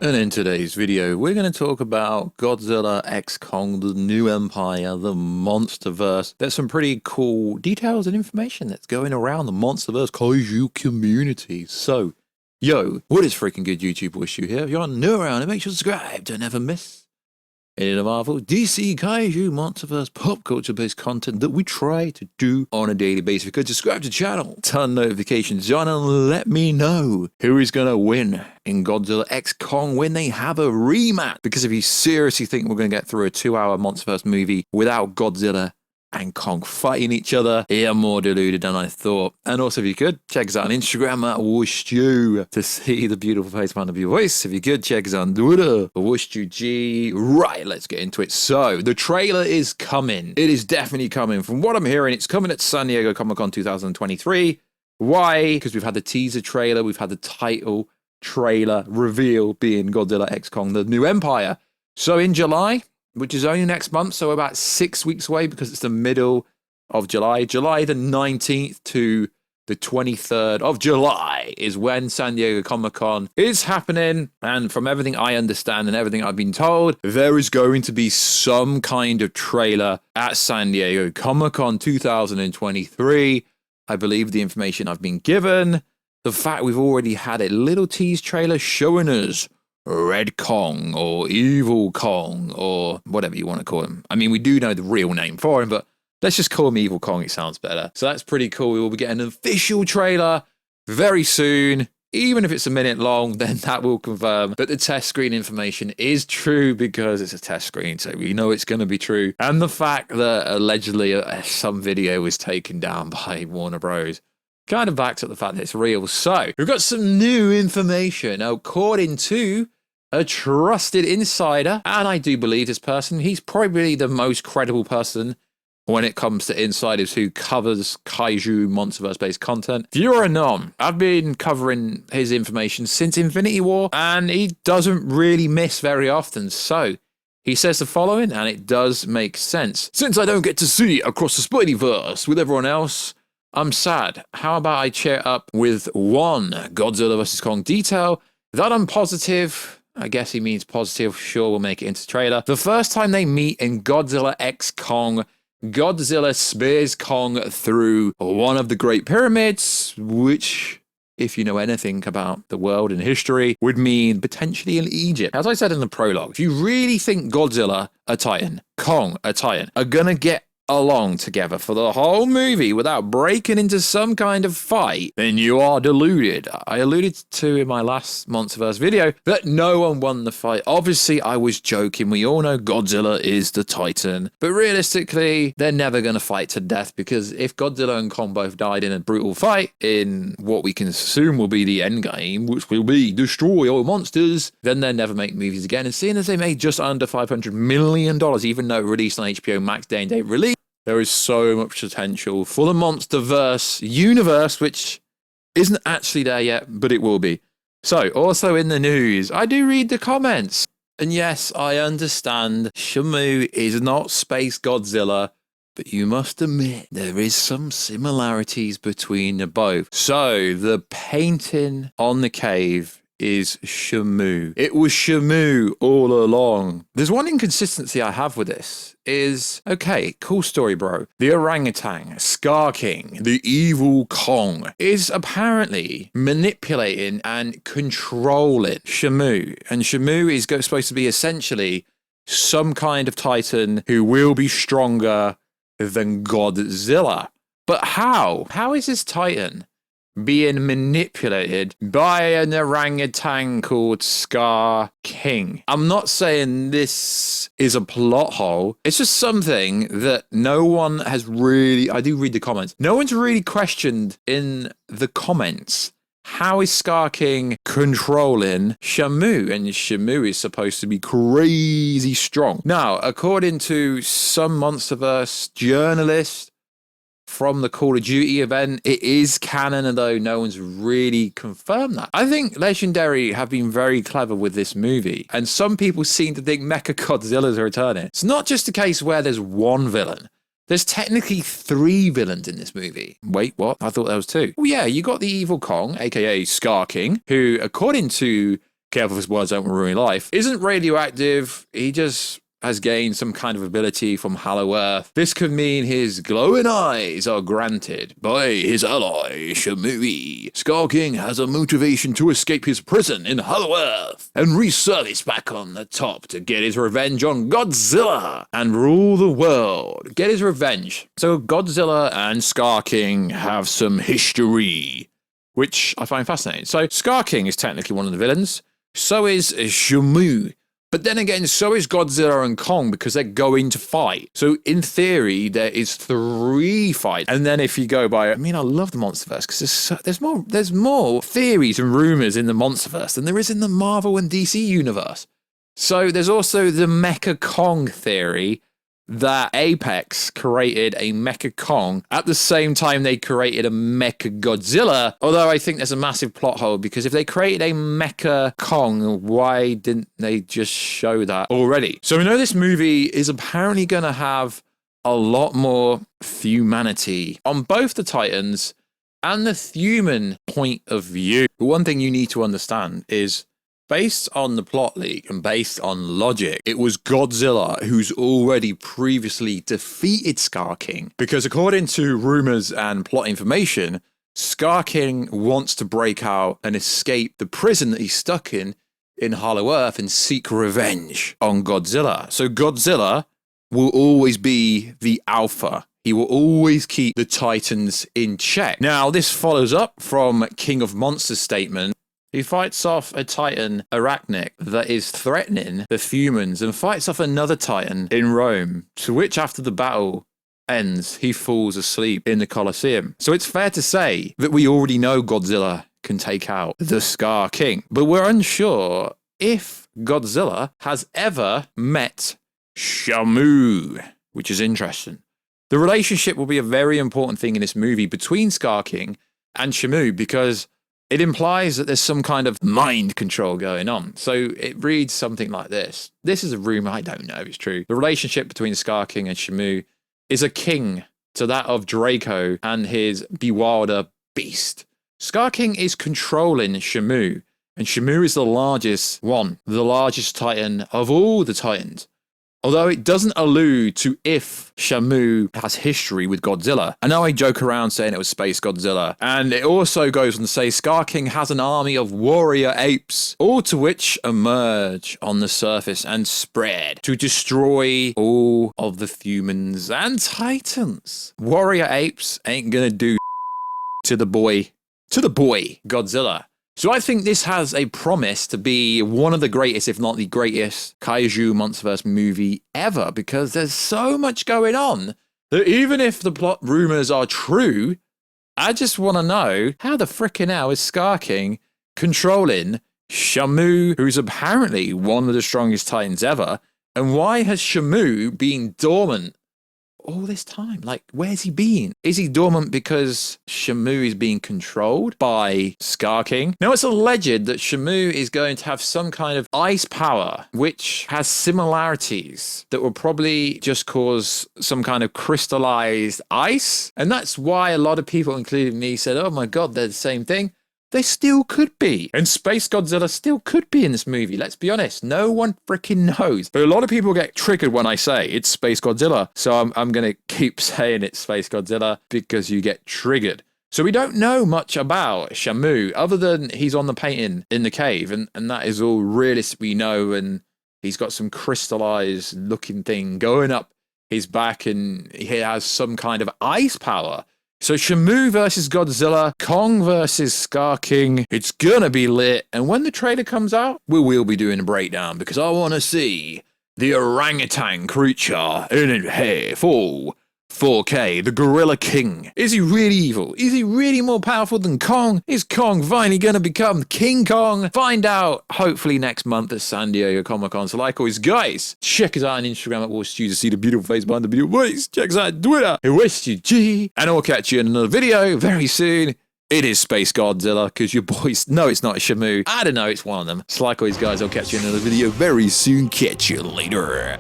And in today's video, we're going to talk about Godzilla X Kong, the new empire, the MonsterVerse. There's some pretty cool details and information that's going around the MonsterVerse kaiju community. So, yo, what is freaking good, YouTube? Warstu here. If you're new around it, make sure to subscribe to never miss any of the Marvel, DC, kaiju, MonsterVerse, pop culture-based content that we try to do on a daily basis. If you could subscribe to the channel, turn notifications on, and let me know who is going to win in Godzilla X Kong when they have a rematch. Because if you seriously think we're going to get through a 2-hour MonsterVerse movie without Godzilla and Kong fighting each other, you're more deluded than I thought. And also, if you could, check us out on Instagram at Warstu to see the beautiful face behind the beautiful voice. If you could, check us out on Twitter, WarstuG. Right, let's get into it. So, the trailer is coming. It is definitely coming. From what I'm hearing, it's coming at San Diego Comic-Con 2023. Why? Because we've had the teaser trailer, we've had the title trailer reveal being Godzilla X Kong, the new empire. So in July, which is only next month, so about 6 weeks away because it's the middle of July. July the 19th to the 23rd of July is when San Diego Comic-Con is happening. And from everything I understand and everything I've been told, there is going to be some kind of trailer at San Diego Comic-Con 2023. I believe the information I've been given. The fact we've already had a little tease trailer showing us Red Kong or Evil Kong or whatever you want to call him. I mean, we do know the real name for him, but let's just call him Evil Kong. It sounds better. So that's pretty cool. We will be getting an official trailer very soon. Even if it's a minute long, then that will confirm that the test screen information is true because it's a test screen. So we know it's going to be true. And the fact that allegedly some video was taken down by Warner Bros. Kind of backs up the fact that it's real. So we've got some new information according to a trusted insider, and I do believe this person. He's probably the most credible person when it comes to insiders who covers kaiju MonsterVerse based content. If you're a non, I've been covering his information since Infinity War, and he doesn't really miss very often. So he says the following, and it does make sense. Since I don't get to see across the Spideyverse with everyone else, I'm sad. How about I cheer up with one Godzilla vs Kong detail that I'm positive, I guess he means positive, sure, we'll make it into the trailer. The first time they meet in Godzilla X Kong, Godzilla spears Kong through one of the Great Pyramids, which, if you know anything about the world and history, would mean potentially in Egypt. As I said in the prologue, if you really think Godzilla, a Titan, Kong, a Titan, are gonna get along together for the whole movie without breaking into some kind of fight, then you are deluded. I alluded to in my last MonsterVerse video that no one won the fight. Obviously, I was joking. We all know Godzilla is the Titan, but realistically, they're never going to fight to death because if Godzilla and Kong both died in a brutal fight in what we can assume will be the end game, which will be destroy all monsters, then they'll never make movies again. And seeing as they made just under $500 million, even though it released on HBO Max day and date release, there is so much potential for the MonsterVerse universe, which isn't actually there yet, but it will be. So, also in the news, I do read the comments. And yes, I understand Shimu is not Space Godzilla, but you must admit there is some similarities between the both. So, the painting on the cave is Shimu. It was Shimu all along. There's one inconsistency I have with this is, okay, cool story, bro. The orangutan, Scar King, the evil Kong, is apparently manipulating and controlling Shimu. And Shimu is supposed to be essentially some kind of Titan who will be stronger than Godzilla. But how? How is this Titan being manipulated by an orangutan called Scar King? I'm not saying this is a plot hole. It's just something that no one has really, I do read the comments, no one's really questioned in the comments. How is Scar King controlling Shimu? And Shimu is supposed to be crazy strong. Now, according to some MonsterVerse journalists, from the Call of Duty event, it is canon, although no one's really confirmed that. I think Legendary have been very clever with this movie, and some people seem to think Mechagodzilla's returning. It's not just a case where there's one villain. There's technically 3 villains in this movie. Wait, what? I thought there was 2. Well, yeah, you got the evil Kong, aka Scar King, who, according to careful if his words don't ruin life, isn't radioactive. He just has gained some kind of ability from Hollow Earth. This could mean his glowing eyes are granted by his ally, Shimu. Scar King has a motivation to escape his prison in Hollow Earth and resurface back on the top to get his revenge on Godzilla and rule the world. Get his revenge. So Godzilla and Scar King have some history, which I find fascinating. So Scar King is technically one of the villains. So is Shimu. But then again, so is Godzilla and Kong because they're going to fight. So in theory, there is 3 fights. And then if you go by, I love the MonsterVerse because there's more theories and rumors in the MonsterVerse than there is in the Marvel and DC universe. So there's also the Mecha Kong theory that Apex created a Mecha Kong at the same time they created a Mecha Godzilla. Although I think there's a massive plot hole because if they created a Mecha Kong, why didn't they just show that already? So we know this movie is apparently going to have a lot more humanity on both the Titans and the human point of view. But one thing you need to understand is, based on the plot leak and based on logic, it was Godzilla who's already previously defeated Scar King. Because according to rumors and plot information, Scar King wants to break out and escape the prison that he's stuck in Hollow Earth and seek revenge on Godzilla. So Godzilla will always be the alpha. He will always keep the Titans in check. Now, this follows up from King of Monsters' statement. He fights off a Titan, Arachnic, that is threatening the humans and fights off another Titan in Rome, to which after the battle ends, he falls asleep in the Colosseum. So it's fair to say that we already know Godzilla can take out the Scar King, but we're unsure if Godzilla has ever met Shimu, which is interesting. The relationship will be a very important thing in this movie between Scar King and Shimu because it implies that there's some kind of mind control going on. So it reads something like this. This is a rumor, I don't know if it's true. The relationship between Scar King and Shimu is akin to that of Draco and his Bewilder beast. Scar King is controlling Shimu, and Shimu is the largest one, the largest Titan of all the Titans. Although it doesn't allude to if Shimu has history with Godzilla. I know I joke around saying it was Space Godzilla. And it also goes on to say Scar King has an army of warrior apes, all to which emerge on the surface and spread to destroy all of the humans and Titans. Warrior apes ain't gonna do to the boy Godzilla. So I think this has a promise to be one of the greatest, if not the greatest, Kaiju MonsterVerse movie ever, because there's so much going on that even if the plot rumors are true, I just want to know how the frickin' hell is Scar King controlling Shimu, who's apparently one of the strongest Titans ever, and why has Shimu been dormant all this time? Like, where's he been? Is he dormant because Shimu is being controlled by Scar King? Now, it's alleged that Shimu is going to have some kind of ice power, which has similarities that will probably just cause some kind of crystallized ice. And that's why a lot of people, including me, said, oh my God, they're the same thing. They still could be. And Space Godzilla still could be in this movie. Let's be honest. No one freaking knows. But a lot of people get triggered when I say it's Space Godzilla. So I'm going to keep saying it's Space Godzilla because you get triggered. So we don't know much about Shimu other than he's on the painting in the cave. And that is all realist we know. And he's got some crystallized looking thing going up his back. And he has some kind of ice power. So Shimu versus Godzilla, Kong versus Scar King, it's gonna be lit. And when the trailer comes out, we will be doing a breakdown because I want to see the orangutan creature in full 4K, the Gorilla King. Is he really evil? Is he really more powerful than Kong? Is Kong finally gonna become King Kong? Find out hopefully next month at San Diego Comic-Con. So like always, guys, check us out on Instagram at Warstu to see the beautiful face behind the beautiful voice. Check us out on Twitter at WarstuG. And I'll catch you in another video very soon. It is Space Godzilla, because your boys know it's not a Shimu. I don't know, it's one of them. So like always, guys, I'll catch you in another video very soon. Catch you later.